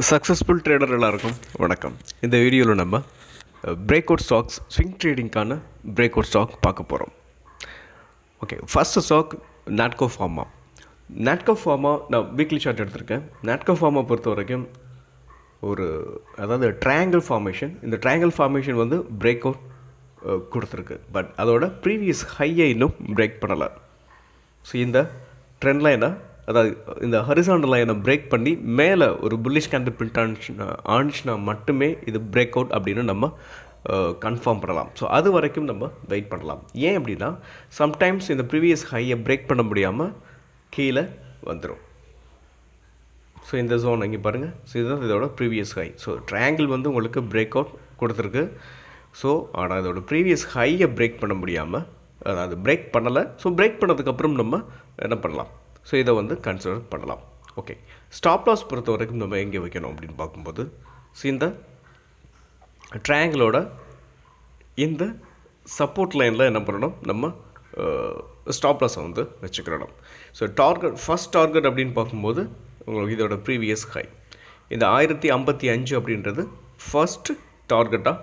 Successful trader எல்லாருக்கும் வணக்கம். இந்த வீடியோவில் நம்ம பிரேக் அவுட் ஸ்டாக்ஸ் ஸ்விங் ட்ரேடிங்கான பிரேக் அவுட் ஸ்டாக் பார்க்க போகிறோம். Okay, first stock Natco Pharma. Natco Pharma நான் வீக்லி சார்ட் எடுத்திருக்கேன். நாட்கோ ஃபார்மா பொறுத்த வரைக்கும் அதாவது ட்ரையாங்கிள் ஃபார்மேஷன். இந்த ட்ரையாங்கிள் ஃபார்மேஷன் வந்து பிரேக் அவுட் கொடுத்துருக்கு. பட் அதோட ப்ரீவியஸ் ஹையை இன்னும் பிரேக் பண்ணலை. ஸோ இந்த ட்ரெண்ட் லைனை, அதாவது இந்த ஹரிசாண்டல் லைனை பிரேக் பண்ணி மேலே ஒரு புல்லிஷ் கேண்டில் பிரிண்ட் ஆனிச்சுன்னா மட்டுமே இது பிரேக் அவுட் அப்படின்னு நம்ம கன்ஃபார்ம் பண்ணலாம். ஸோ அது வரைக்கும் நம்ம வெயிட் பண்ணலாம். ஏன் அப்படின்னா சம்டைம்ஸ் இந்த ப்ரீவியஸ் ஹையை பிரேக் பண்ண முடியாமல் கீழே வந்துடும். ஸோ இந்த ஜோன் இங்கே பாருங்கள். ஸோ இதுதான் இதோட ப்ரீவியஸ் ஹை. ஸோ ட்ரையாங்கிள் வந்து உங்களுக்கு பிரேக் அவுட் கொடுத்துருக்கு. ஸோ ஆனால் இதோட ப்ரீவியஸ் ஹையை பிரேக் பண்ண முடியாமல், அதாவது பிரேக் பண்ணலை. ஸோ பிரேக் பண்ணதுக்கப்புறம் நம்ம என்ன பண்ணலாம்? ஸோ இதை வந்து கன்சிடர் பண்ணலாம். ஓகே, ஸ்டாப் லாஸ் பொறுத்த வரைக்கும் நம்ம எங்கே வைக்கணும் அப்படின்னு பார்க்கும்போது, ஸோ இந்த ட்ரையாங்கிளோட இந்த சப்போர்ட் லைனில் என்ன பண்ணணும், நம்ம ஸ்டாப் லாஸை வந்து வச்சுக்கிறணும். ஸோ ஃபஸ்ட் டார்கெட் அப்படின்னு பார்க்கும்போது உங்களுக்கு இதோட ப்ரீவியஸ் ஹை இந்த 1055 அப்படின்றது ஃபஸ்ட்டு டார்கெட்டாக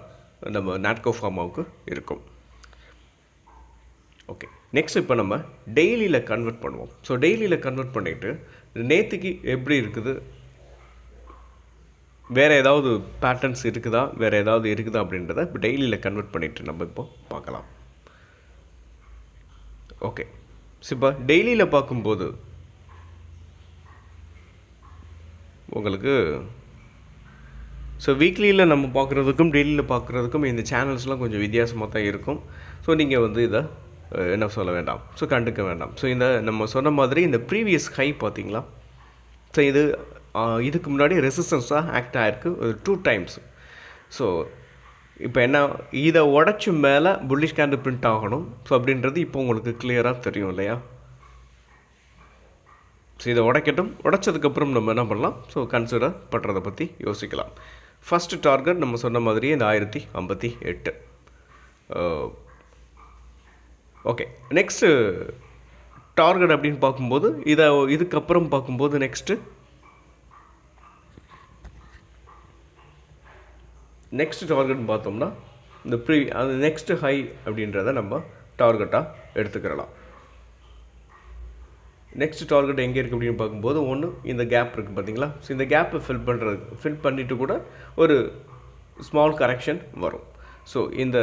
நம்ம நாட்கோ ஃபார்மாவுக்கு இருக்கும். ஓகே, நெக்ஸ்ட் இப்போ நம்ம டெய்லியில் கன்வெர்ட் பண்ணுவோம். ஸோ டெய்லியில் கன்வெர்ட் பண்ணிவிட்டு நேற்றுக்கு எப்படி இருக்குது, வேறு ஏதாவது பேட்டர்ன்ஸ் இருக்குதா, வேறு ஏதாவது இருக்குதா அப்படின்றத இப்போ டெய்லியில் கன்வெர்ட் பண்ணிவிட்டு நம்ம இப்போ பார்க்கலாம். ஓகே, ஸோ இப்போ டெய்லியில் பார்க்கும்போது உங்களுக்கு ஸோ வீக்லியில் நம்ம பார்க்குறதுக்கும் டெய்லியில் பார்க்குறதுக்கும் இந்த சேனல்ஸ்லாம் கொஞ்சம் வித்தியாசமாக தான் இருக்கும். ஸோ நீங்கள் வந்து இதை என்ன சொல்ல வேண்டாம், ஸோ கண்டுக்க வேண்டாம். ஸோ இந்த நம்ம சொன்ன மாதிரி இந்த ப்ரீவியஸ் ஹை பார்த்தீங்களா, ஸோ இதுக்கு முன்னாடி ரெசிஸ்டன்ஸாக ஆக்ட் ஆகிருக்கு 2 times. ஸோ இப்போ என்ன, இதை உடச்சி மேலே புல்லிஷ் கேண்டில் பிரிண்ட் ஆகணும். ஸோ அப்படின்றது இப்போ உங்களுக்கு கிளியராக தெரியும் இல்லையா? ஸோ இதை உடைக்கட்டும். உடைச்சதுக்கப்புறம் நம்ம என்ன பண்ணலாம், ஸோ கன்சிடர் பண்ணுறதை பற்றி யோசிக்கலாம். ஃபஸ்ட்டு டார்கெட் நம்ம சொன்ன மாதிரியே இந்த 1058. ஓகே, நெக்ஸ்ட்டு டார்கெட் அப்படின்னு பார்க்கும்போது இதுக்கப்புறம் பார்க்கும்போது நெக்ஸ்ட்டு டார்கெட்னு பார்த்தோம்னா இந்த அது நெக்ஸ்ட்டு ஹை அப்படின்றத நம்ம டார்கெட்டாக எடுத்துக்கிறலாம். நெக்ஸ்ட் டார்கெட் எங்கே இருக்குது அப்படின்னு பார்க்கும்போது ஒன்று இந்த கேப் இருக்குது பார்த்தீங்களா? ஸோ இந்த கேப்பை ஃபில் பண்ணிவிட்டு கூட ஒரு ஸ்மால் கரெக்ஷன் வரும். ஸோ இந்த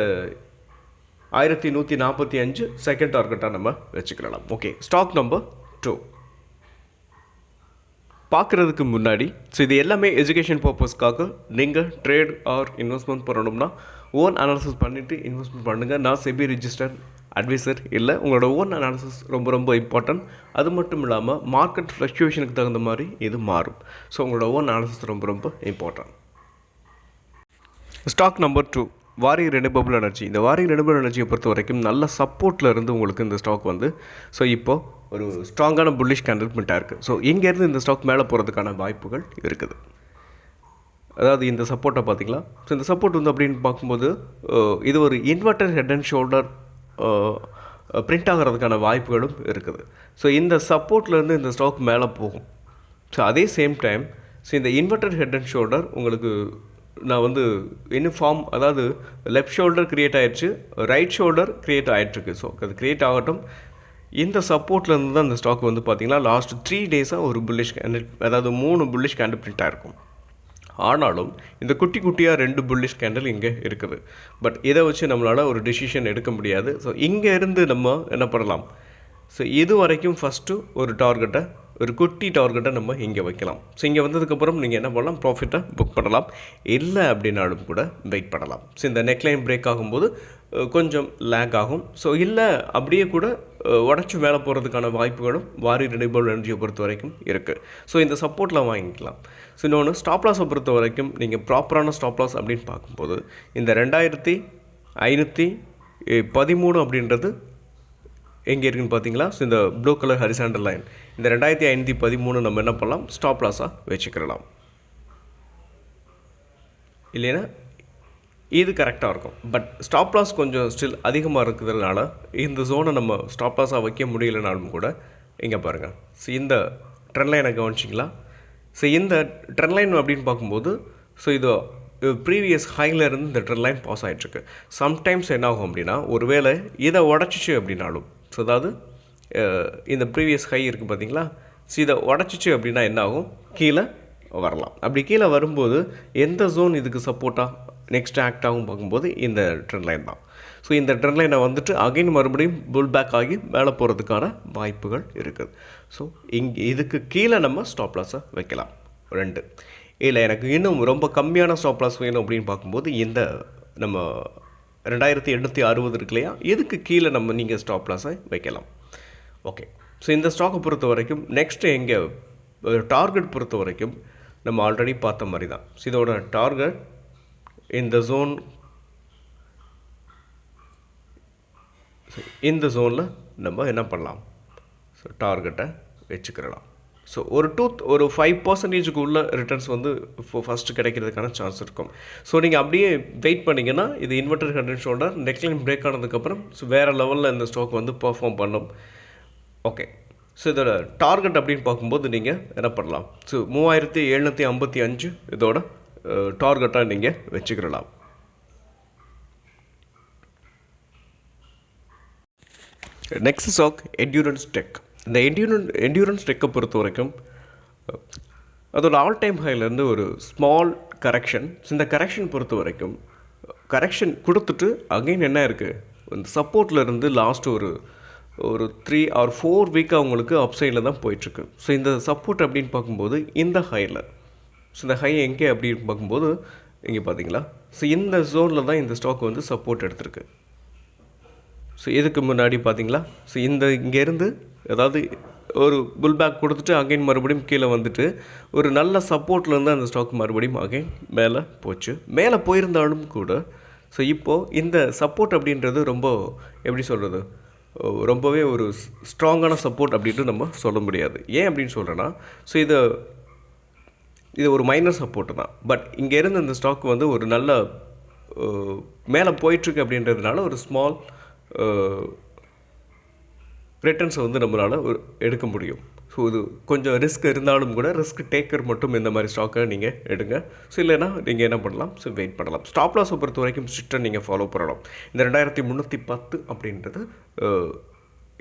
1145 செகண்ட் டார்கெட்டாக நம்ம வச்சுக்கலாம். ஓகே, ஸ்டாக் நம்பர் 2 பார்க்குறதுக்கு முன்னாடி, ஸோ இது எல்லாமே எஜுகேஷன் பர்பஸ்க்காக. நீங்கள் ட்ரேட் ஆர் இன்வெஸ்ட்மெண்ட் பண்ணணும்னா ஓன் அனாலிசிஸ் பண்ணிவிட்டு இன்வெஸ்ட்மெண்ட் பண்ணுங்கள். நான் செபி ரிஜிஸ்டர் அட்வைசர் இல்லை. உங்களோட ஓன் அனாலிசிஸ் ரொம்ப ரொம்ப இம்பார்ட்டன்ட். அது மட்டும் இல்லாமல் மார்க்கெட் ஃப்ளக்சுவேஷனுக்கு தகுந்த மாதிரி இது மாறும். ஸோ உங்களோட ஓன் அனாலிசிஸ் ரொம்ப ரொம்ப இம்பார்ட்டன்ட். ஸ்டாக் நம்பர் 2 வாரி ரெனியூவபிள் எனர்ஜி. இந்த வாரி ரெனியூவபிள் எனர்ஜியை பொறுத்த வரைக்கும் நல்ல சப்போர்ட்டில் இருந்து உங்களுக்கு இந்த ஸ்டாக் வந்து ஸோ இப்போது ஒரு ஸ்ட்ராங்கான புல்லிஷ் கேண்டில் பிரிண்ட்டாக இருக்குது. ஸோ இங்கேருந்து இந்த ஸ்டாக் மேலே போகிறதுக்கான வாய்ப்புகள் இருக்குது. அதாவது இந்த சப்போர்ட்டை பார்த்தீங்களா? ஸோ இந்த சப்போர்ட் வந்து அப்படின்னு பார்க்கும்போது இது ஒரு inverter head and shoulder print ஆகிறதுக்கான வாய்ப்புகளும் இருக்குது. ஸோ இந்த சப்போர்ட்லேருந்து இந்த ஸ்டாக் மேலே போகும். ஸோ அதே சேம் டைம் ஸோ இந்த இன்வெர்டர் ஹெட் அண்ட் ஷோல்டர் உங்களுக்கு நான் வந்து இன்னும் ஃபார்ம், அதாவது லெஃப்ட் ஷோல்டர் க்ரியேட் ஆகிடுச்சு, ரைட் ஷோல்டர் க்ரியேட் ஆகிட்டுருக்கு. ஸோ அது க்ரியேட் ஆகட்டும். இந்த சப்போர்ட்லேருந்து தான் இந்த ஸ்டாக் வந்து பார்த்திங்கன்னா லாஸ்ட் 3 டேஸாக ஒரு புல்லிஷ் கேண்டில், அதாவது 3 புல்லிஷ் கேண்டில் பிரிண்ட் ஆகிருக்கும். ஆனாலும் இந்த குட்டி குட்டியாக 2 புல்லிஷ் கேண்டில் இங்கே இருக்குது. பட் இதை வச்சு நம்மளால் ஒரு டெசிஷன் எடுக்க முடியாது. ஸோ இங்கே இருந்து நம்ம என்ன பண்ணலாம், ஸோ இது வரைக்கும் ஃபஸ்ட்டு ஒரு குட்டி டார்கெட்டை நம்ம இங்கே வைக்கலாம். ஸோ இங்கே வந்ததுக்கப்புறம் நீங்கள் என்ன பண்ணலாம், ப்ராஃபிட்டை புக் பண்ணலாம். இல்லை அப்படின்னாலும் கூட வெயிட் பண்ணலாம். ஸோ இந்த நெக்லைன் பிரேக் ஆகும்போது கொஞ்சம் லேக் ஆகும். ஸோ இல்லை அப்படியே கூட உடச்சி மேலே போகிறதுக்கான வாய்ப்புகளும் வாரி ரெனியூவபிள் எனர்ஜியை பொறுத்த வரைக்கும் இருக்குது. ஸோ இந்த சப்போர்ட்டில் வாங்கிக்கலாம். ஸோ இன்னொன்று ஸ்டாப் லாஸை பொறுத்த வரைக்கும் நீங்கள் ப்ராப்பரான ஸ்டாப் லாஸ் அப்படின்னு பார்க்கும்போது இந்த 2513 அப்படின்றது எங்கே இருக்குதுன்னு பார்த்தீங்களா? ஸோ இந்த ப்ளூ கலர் ஹரிசாண்டல் லைன், இந்த 2513 நம்ம என்ன பண்ணலாம், ஸ்டாப் லாஸாக வச்சுக்கலாம். இல்லைன்னா இது கரெக்டாக இருக்கும். பட் ஸ்டாப் லாஸ் கொஞ்சம் ஸ்டில் அதிகமாக இருக்கிறதுனால இந்த ஜோனை நம்ம ஸ்டாப் லாஸாக வைக்க முடியலைனாலும் கூட இங்கே பாருங்கள். ஸோ இந்த ட்ரெண்ட் லைனை கவனிச்சிங்களா? ஸோ இந்த ட்ரெண்ட் லைன் அப்படின்னு பார்க்கும்போது ஸோ இது ப்ரீவியஸ் ஹையில் இருந்து இந்த ட்ரெண்ட் லைன் பாஸ் ஆகிட்டுருக்கு. சம்டைம்ஸ் என்ன ஆகும் அப்படின்னா ஒருவேளை இதை உடச்சிச்சு அப்படின்னாலும், ஸோ அதாவது இந்த ப்ரீவியஸ் ஹை இருக்குது பார்த்தீங்களா, ஸோ இதை உடச்சிச்சு அப்படின்னா என்ன ஆகும், கீழே வரலாம். அப்படி கீழே வரும்போது எந்த ஜோன் இதுக்கு சப்போர்ட்டாக நெக்ஸ்ட் ஆக்ட் ஆகும் பார்க்கும்போது இந்த ட்ரெண்ட் லைன் தான். ஸோ இந்த ட்ரெண்ட் லைனை வந்துட்டு அகைன் மறுபடியும் புல் பேக் ஆகி மேலே போகிறதுக்கான வாய்ப்புகள் இருக்குது. ஸோ இதுக்கு கீழே நம்ம ஸ்டாப் லாஸை வைக்கலாம். 2 இல்லை எனக்கு இன்னும் ரொம்ப கம்மியான ஸ்டாப் லாஸ் வேணும் அப்படின்னு பார்க்கும்போது இந்த நம்ம 2860 இருக்கு இல்லையா, இதுக்கு கீழே நீங்கள் ஸ்டாப் லாஸை வைக்கலாம். ஓகே, ஸோ இந்த ஸ்டாக்கை பொறுத்த வரைக்கும் நெக்ஸ்ட்டு எங்கே டார்கெட் பொறுத்த வரைக்கும் நம்ம ஆல்ரெடி பார்த்த மாதிரி தான். ஸோ இதோட டார்கெட் இந்த ஜோன், இந்த ஜோனில் நம்ம என்ன பண்ணலாம், ஸோ டார்கெட்டை வச்சுக்கிறலாம். ஸோ ஒரு 5% உள்ள ரிட்டர்ன்ஸ் வந்து ஃபஸ்ட்டு கிடைக்கிறதுக்கான சான்ஸ் இருக்கும். ஸோ நீங்கள் அப்படியே வெயிட் பண்ணிங்கன்னா இது inverter head and shoulder neckline break ஆனதுக்கப்புறம் ஸோ வேறு லெவலில் இந்த ஸ்டாக் வந்து பர்ஃபார்ம் பண்ணும். ஓகே, ஸோ இதோட டார்கெட் அப்படின்னு பார்க்கும்போது நீங்கள் என்ன பண்ணலாம், ஸோ 3755 இதோட டார்கெட்டாக நீங்கள் வச்சுக்கிறலாம். Next stock Endurance Tech. இந்த என்டியூரன்ஸ் டெக்கை பொறுத்த வரைக்கும் அதோட ஆல் டைம் ஹைலேருந்து ஒரு ஸ்மால் கரெக்ஷன். இந்த கரெக்ஷன் பொறுத்த வரைக்கும் கரெக்ஷன் கொடுத்துட்டு அகைன் என்ன இருக்குது, இந்த சப்போர்ட்டில் இருந்து லாஸ்ட் ஒரு 3 or 4 வீக்காக அவங்களுக்கு அப்சைடில் தான் போயிட்டுருக்கு. ஸோ இந்த சப்போர்ட் அப்படின்னு பார்க்கும்போது இந்த ஹையில், ஸோ இந்த ஹை எங்கே அப்படின்னு பார்க்கும்போது இங்கே பார்த்தீங்களா, ஸோ இந்த ஜோனில் தான் இந்த ஸ்டாக் வந்து சப்போர்ட் எடுத்திருக்கு. ஸோ இதுக்கு முன்னாடி பார்த்தீங்களா, ஸோ இங்கேருந்து அதாவது ஒரு புல் பேக் கொடுத்துட்டு அகைன் மறுபடியும் கீழே வந்துட்டு ஒரு நல்ல சப்போர்ட்லேருந்து அந்த ஸ்டாக் மறுபடியும் அகைன் மேலே போச்சு. மேலே போயிருந்தாலும் கூட ஸோ இப்போது இந்த சப்போர்ட் அப்படின்றது ரொம்ப எப்படி சொல்கிறது, ரொம்பவே ஒரு ஸ்ட்ராங்கான சப்போர்ட் அப்படின்ட்டு நம்ம சொல்ல முடியாது. ஏன் அப்படின்னு சொல்கிறேன்னா, ஸோ இது ஒரு மைனர் சப்போர்ட்டு தான். பட் இங்கேருந்து இந்த ஸ்டாக் வந்து ஒரு நல்ல மேலே போயிட்டுருக்கு அப்படின்றதுனால ஒரு ஸ்மால் ரிட்டர்ன்ஸை வந்து நம்மளால் எடுக்க முடியும். ஸோ இது கொஞ்சம் ரிஸ்க் இருந்தாலும் கூட ரிஸ்க் டேக்கர் மட்டும் இந்த மாதிரி ஸ்டாக்கை நீங்கள் எடுங்க. ஸோ இல்லைன்னா நீங்கள் என்ன பண்ணலாம், ஸோ வெயிட் பண்ணலாம். ஸ்டாப் லாஸை பொறுத்த வரைக்கும் ஸ்ட்ரிக்டாக நீங்கள் ஃபாலோ பண்ணலாம். இந்த 2310 அப்படின்றது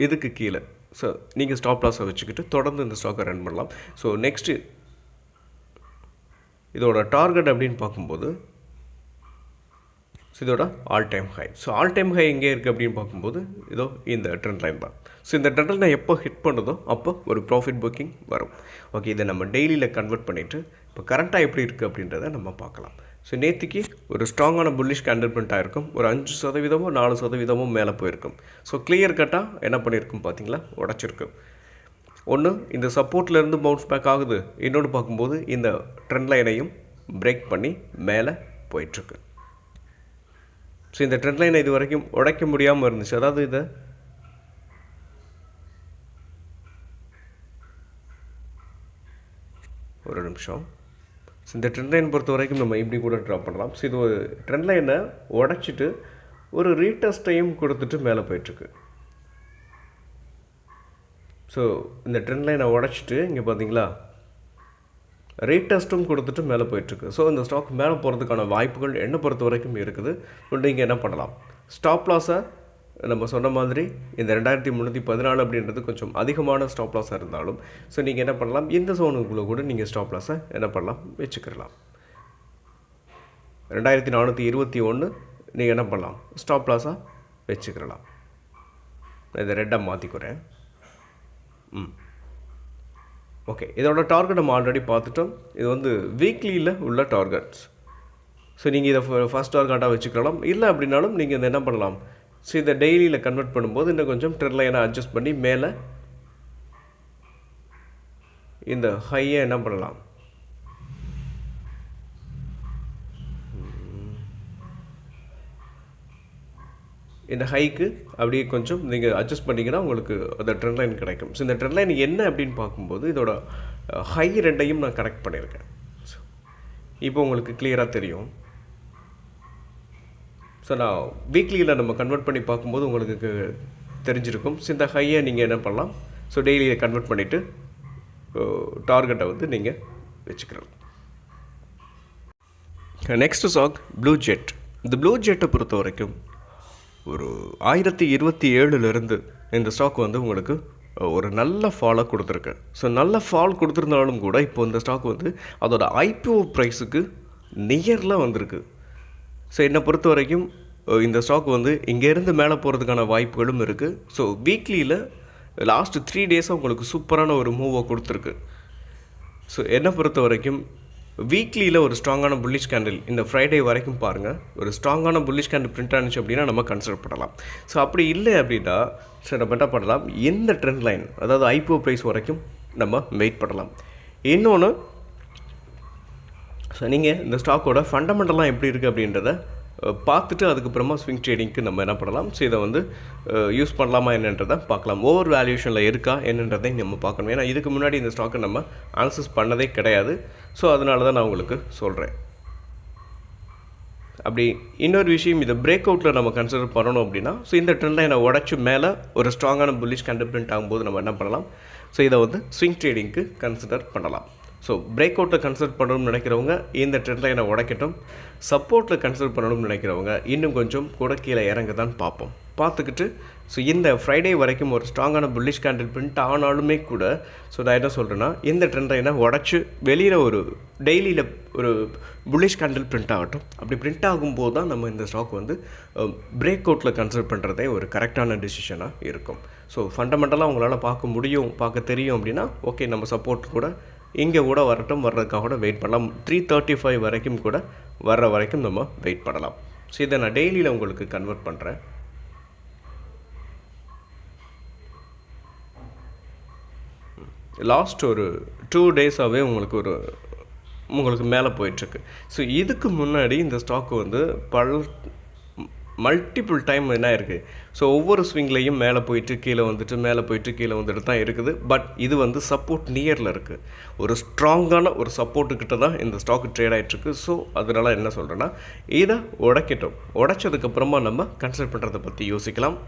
இதுக்கு கீழே ஸோ நீங்கள் ஸ்டாப் லாஸை வச்சுக்கிட்டு தொடர்ந்து இந்த ஸ்டாக்கை ரன் பண்ணலாம். ஸோ நெக்ஸ்ட்டு இதோட டார்கெட் அப்படின்னு பார்க்கும்போது ஸோ இதோட all time high. So all time high எங்கே இருக்குது அப்படின்னு பார்க்கும்போது இதோ இந்த ட்ரெண்ட் லைன் தான். ஸோ இந்த ட்ரெண்ட் லைனை எப்போ ஹிட் பண்ணுதோ அப்போ ஒரு ப்ராஃபிட் புக்கிங் வரும். ஓகே, இதை நம்ம டெய்லியில் கன்வெர்ட் பண்ணிவிட்டு இப்போ கரண்ட்டாக எப்படி இருக்குது அப்படின்றத நம்ம பார்க்கலாம். ஸோ நேற்றுக்கு ஒரு ஸ்ட்ராங்கான புல்லிஷ் கேண்டில் பிரிண்ட் ஆகிருக்கும். ஒரு 5% 4% மேலே போயிருக்கும். ஸோ கிளியர் கட்டாக என்ன பண்ணியிருக்கும் பார்த்தீங்களா, உடச்சிருக்கு. ஒன்று இந்த சப்போர்ட்லேருந்து பவுன்ஸ் பேக் ஆகுது, இன்னொன்று பார்க்கும்போது இந்த ட்ரெண்ட் லைனையும் பிரேக் பண்ணி மேலே போயிட்டுருக்கு. ஸோ இந்த ட்ரெண்ட் லைனை இது வரைக்கும் உடைக்க முடியாமல் இருந்துச்சு. அதாவது இதை ஒரு நிமிஷம், ஸோ இந்த ட்ரெண்ட் லைன் பொறுத்த வரைக்கும் நம்ம இப்படி கூட ட்ராப் பண்ணலாம். ஸோ இது ஒரு ட்ரெண்ட் லைனை உடைச்சிட்டு ஒரு ரீடெஸ்ட்டையும் கொடுத்துட்டு மேலே போயிட்டுருக்கு. ஸோ இந்த ட்ரெண்ட் லைனை உடைச்சிட்டு இங்கே பார்த்தீங்களா ரீடெஸ்ட்டும் கொடுத்துட்டு மேலே போயிட்டுருக்கு. ஸோ இந்த ஸ்டாக் மேலே போகிறதுக்கான வாய்ப்புகள் என்னை பொறுத்த வரைக்கும் இருக்குது. நீங்கள் என்ன பண்ணலாம், ஸ்டாப் லாஸை நம்ம சொன்ன மாதிரி இந்த 2314 அப்படின்றது கொஞ்சம் அதிகமான ஸ்டாப் லாஸாக இருந்தாலும் ஸோ நீங்கள் என்ன பண்ணலாம், இந்த ஜோனுக்குள்ளே கூட நீங்கள் ஸ்டாப் லாஸை என்ன பண்ணலாம் வச்சுக்கலாம். 2421 நீங்கள் என்ன பண்ணலாம், ஸ்டாப் லாஸாக வச்சுக்கலாம். இதை ரெட்டாக மாற்றிக்கிறேன். ஓகே, இதோட டார்கெட் நம்ம ஆல்ரெடி பார்த்துட்டோம். இது வந்து வீக்லியில் உள்ள டார்கெட்ஸ். ஸோ நீங்கள் இதை ஃபஸ்ட் டார்கெட்டாக வச்சுக்கலாம். இல்லை அப்படின்னாலும் நீங்கள் இதை என்ன பண்ணலாம், ஸோ இதை டெய்லியில் கன்வெர்ட் பண்ணும்போது இன்னும் கொஞ்சம் ட்ரெண்ட் லைனை அட்ஜஸ்ட் பண்ணி மேலே இந்த ஹையை என்ன பண்ணலாம், இந்த ஹைக்கு அப்படியே கொஞ்சம் நீங்கள் அட்ஜஸ்ட் பண்ணிங்கன்னா உங்களுக்கு அந்த ட்ரெண்ட் லைன் கிடைக்கும். ஸோ இந்த ட்ரெண்ட் லைன் என்ன அப்படின்னு பார்க்கும்போது இதோட ஹை ரெண்டையும் நான் கனெக்ட் பண்ணியிருக்கேன். இப்போ உங்களுக்கு கிளியராக தெரியும். ஸோ நான் வீக்லியில் நம்ம கன்வெர்ட் பண்ணி பார்க்கும்போது உங்களுக்கு தெரிஞ்சிருக்கும். ஸோ இந்த ஹையை நீங்கள் என்ன பண்ணலாம், ஸோ டெய்லியை கன்வெர்ட் பண்ணிவிட்டு டார்கெட்டை வந்து நீங்கள் வச்சுக்கிறேன். Next stock blue jet. இந்த ப்ளூ ஜெட்டை பொறுத்த வரைக்கும் ஒரு 1027 இந்த ஸ்டாக் வந்து உங்களுக்கு ஒரு நல்ல ஃபாலை கொடுத்துருக்கு. ஸோ நல்ல ஃபால் கொடுத்துருந்தாலும் கூட இப்போ இந்த ஸ்டாக் வந்து அதோட ஐபிஓ ப்ரைஸுக்கு நியரில் வந்திருக்கு. ஸோ என்னை பொறுத்த வரைக்கும் இந்த ஸ்டாக் வந்து இங்கேருந்து மேலே போகிறதுக்கான வாய்ப்புகளும் இருக்குது. ஸோ வீக்லியில் லாஸ்ட் 3 டேஸாக உங்களுக்கு சூப்பரான ஒரு மூவை கொடுத்துருக்கு. ஸோ என்னை பொறுத்த வரைக்கும் வீக்லியில் ஒரு ஸ்ட்ராங்கான புல்லிஷ் கேண்டில் இந்த ஃப்ரைடே வரைக்கும் பாருங்கள். ஒரு ஸ்ட்ராங்கான புல்லிஷ் கேண்டில் பிரிண்ட் ஆனிச்சு அப்படின்னா நம்ம கன்சிடர் பண்ணலாம். ஸோ அப்படி இல்லை அப்படின்னா சரி நம்ம என்ன பண்ணலாம், இந்த ட்ரெண்ட் லைன் அதாவது ஐபிஓ ப்ரைஸ் வரைக்கும் நம்ம வெயிட் பண்ணலாம். இன்னொன்று ஸோ நீங்கள் இந்த ஸ்டாக்கோட ஃபண்டமெண்டலாக எப்படி இருக்குது அப்படின்றத பார்த்துட்டு அதுக்கப்புறமா ஸ்விங் ட்ரேடிங்க்கு நம்ம என்ன பண்ணலாம், ஸோ இதை வந்து யூஸ் பண்ணலாமா என்னன்றதை பார்க்கலாம். ஓவர் வேல்யூஷனில் இருக்கா என்னன்றதை நம்ம பார்க்கணும். ஏன்னா இதுக்கு முன்னாடி இந்த ஸ்டாக்கை நம்ம அனாலிசிஸ் பண்ணதே கிடையாது. ஸோ அதனால தான் நான் உங்களுக்கு சொல்கிறேன். அப்படி இன்னொரு விஷயம், இதை பிரேக் அவுட்டில் நம்ம கன்சிடர் பண்ணணும் அப்படின்னா ஸோ இந்த ட்ரெண்ட் லைனை உடச்சி மேலே ஒரு ஸ்ட்ராங்கான புல்லிஷ் கேண்டில் பிரிண்ட் ஆகும்போது நம்ம என்ன பண்ணலாம், ஸோ இதை வந்து ஸ்விங் ட்ரேடிங்க்கு கன்சிடர் பண்ணலாம். ஸோ பிரேக் அவுட்டை கன்சிடர் பண்ணணும்னு நினைக்கிறவங்க இந்த ட்ரெண்ட் லைனை உடைக்கட்டும். சப்போர்ட்டில் கன்சிடர் பண்ணணும்னு நினைக்கிறவங்க இன்னும் கொஞ்சம் கூட கீழே இறங்க தான் பார்த்துக்கிட்டு ஸோ இந்த ஃப்ரைடே வரைக்கும் ஒரு ஸ்ட்ராங்கான புல்லிஷ் கேண்டில் பிரிண்ட் ஆனாலுமே கூட ஸோ நான் என்ன சொல்கிறேன்னா இந்த ட்ரெண்ட் லைனை உடச்சி வெளியில் ஒரு டெய்லியில் ஒரு புல்லிஷ் கேண்டில் பிரிண்ட் ஆகட்டும். அப்படி பிரிண்ட் ஆகும்போது தான் நம்ம இந்த ஸ்டாக் வந்து பிரேக் அவுட்டில் கன்சிடர் பண்ணுறதே ஒரு கரெக்டான டிசிஷனாக இருக்கும். ஸோ ஃபண்டமெண்டலாக உங்களால் பார்க்க தெரியும் அப்படின்னா ஓகே, நம்ம சப்போர்ட் கூட இங்கே கூட வர்றதுக்காக கூட வெயிட் பண்ணலாம். 335 வரைக்கும் கூட வர்ற வரைக்கும் நம்ம வெயிட் பண்ணலாம். ஸோ இதை நான் டெய்லியில் உங்களுக்கு கன்வெர்ட் பண்ணுறேன். லாஸ்ட் ஒரு 2 டேஸாகவே உங்களுக்கு மேலே போயிட்டுருக்கு. ஸோ இதுக்கு முன்னாடி இந்த ஸ்டாக்கு வந்து மல்டிபிள் டைம் என்ன இருக்குது, ஸோ ஒவ்வொரு ஸ்விங்லேயும் மேலே போயிட்டு கீழே வந்துட்டு மேலே போயிட்டு கீழே வந்துட்டு தான் இருக்குது. பட் இது வந்து சப்போர்ட் நியரில் இருக்குது. ஒரு ஸ்ட்ராங்கான ஒரு சப்போர்ட்டுக்கிட்ட தான் இந்த ஸ்டாக் ட்ரேட் ஆகிட்டுருக்கு. ஸோ அதனால் என்ன சொல்கிறேன்னா இதை உடைச்சதுக்கப்புறமா நம்ம கன்சிடர் பண்ணுறதை பற்றி யோசிக்கலாம்.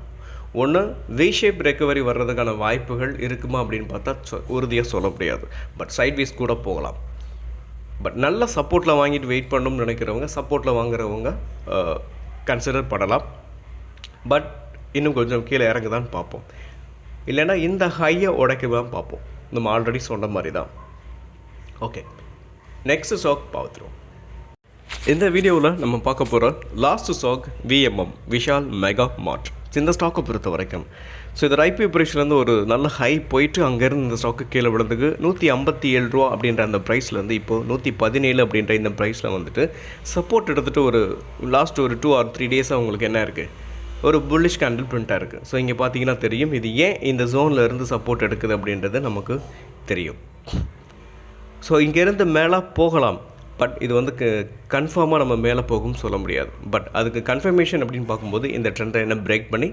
ஒன்று வி ஷேப் ரெக்கவரி வர்றதுக்கான வாய்ப்புகள் இருக்குமா அப்படின்னு பார்த்தா உறுதியாக சொல்ல முடியாது. பட் சைட்வேஸ் கூட போகலாம். பட் நல்ல சப்போர்ட்டில் வாங்கிட்டு வெயிட் பண்ணணும்னு நினைக்கிறவங்க, சப்போர்ட்டில் வாங்குறவங்க கன்சிடர் பண்ணலாம். பட் இன்னும் கொஞ்சம் கீழே இறங்க தான் பார்ப்போம். இல்லைன்னா இந்த ஹையை உடைக்க தான் பார்ப்போம். நம்ம ஆல்ரெடி சொன்ன மாதிரி தான். ஓகே, நெக்ஸ்ட் ஸ்டாக் பார்த்துருவோம். இந்த வீடியோவில் நம்ம பார்க்க போகிற last stock VMM, Vishal Mega Mart. இந்த ஸ்டாக்கை பொறுத்த வரைக்கும் ஸோ இது ஐபிஓ ப்ரைஸ்லேருந்து ஒரு நல்ல ஹை போயிட்டு அங்கேருந்து இந்த ஸ்டாக்கு கீழே விழுந்துக்கு 157 ரூபா அப்படின்ற அந்த ப்ரைஸ்லேருந்து இப்போது 117 அப்படின்ற இந்த ப்ரைஸில் வந்துட்டு சப்போர்ட் எடுத்துகிட்டு ஒரு லாஸ்ட் ஒரு 2 or 3 டேஸாக உங்களுக்கு என்ன இருக்குது, ஒரு புல்லிஷ் கேண்டில் பிரிண்ட்டாக இருக்குது. ஸோ இங்கே பார்த்தீங்கன்னா தெரியும் இது ஏன் இந்த ஜோனில் இருந்து சப்போர்ட் எடுக்குது அப்படின்றது நமக்கு தெரியும். ஸோ இங்கேருந்து மேலே போகலாம். பட் இது வந்து கன்ஃபார்மாக நம்ம மேலே போகும்னு சொல்ல முடியாது. பட் அதுக்கு கன்ஃபர்மேஷன் அப்படின்னு பார்க்கும்போது இந்த ட்ரெண்டை என்ன பிரேக் பண்ணி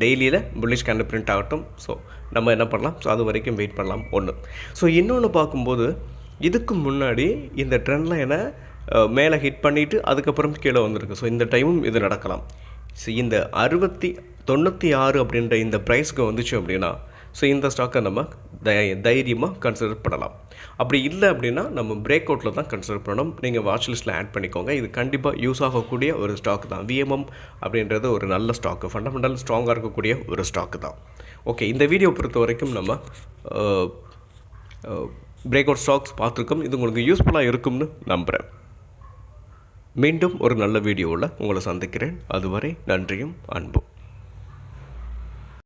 டெய்லியில் புல்லிஷ் கேண்டில் பிரிண்ட் ஆகட்டும். ஸோ நம்ம என்ன பண்ணலாம், ஸோ அது வரைக்கும் வெயிட் பண்ணலாம். ஒன்று. ஸோ இன்னொன்று பார்க்கும்போது இதுக்கு முன்னாடி இந்த ட்ரெண்டில் என்ன மேலே ஹிட் பண்ணிவிட்டு அதுக்கப்புறம் கீழே வந்திருக்கு. ஸோ இந்த டைமும் இது நடக்கலாம். ஸோ இந்த 96 அப்படின்ற இந்த ப்ரைஸ்க்கு வந்துச்சு அப்படின்னா ஸோ இந்த ஸ்டாக்கை நம்ம தைரியமாக கன்சிடர் பண்ணலாம். அப்படி இல்லை அப்படின்னா நம்ம பிரேக் அவுட்டில் தான் கன்சிடர் பண்ணணும். நீங்கள் வாட்ச் லிஸ்ட்டில் ஆட் பண்ணிக்கோங்க. இது கண்டிப்பாக யூஸ் ஆகக்கூடிய ஒரு ஸ்டாக் தான். VMM அப்படின்றது ஒரு நல்ல ஸ்டாக்கு, ஃபண்டமெண்டல் ஸ்ட்ராங்காக இருக்கக்கூடிய ஒரு ஸ்டாக்கு தான். ஓகே, இந்த வீடியோ பொறுத்த வரைக்கும் நம்ம பிரேக் அவுட் ஸ்டாக்ஸ் பார்த்துருக்கோம். இது உங்களுக்கு யூஸ்ஃபுல்லாக இருக்கும்னு நம்புகிறேன். மீண்டும் ஒரு நல்ல வீடியோவில் உங்களை சந்திக்கிறேன். அதுவரை நன்றியும் அன்பும்.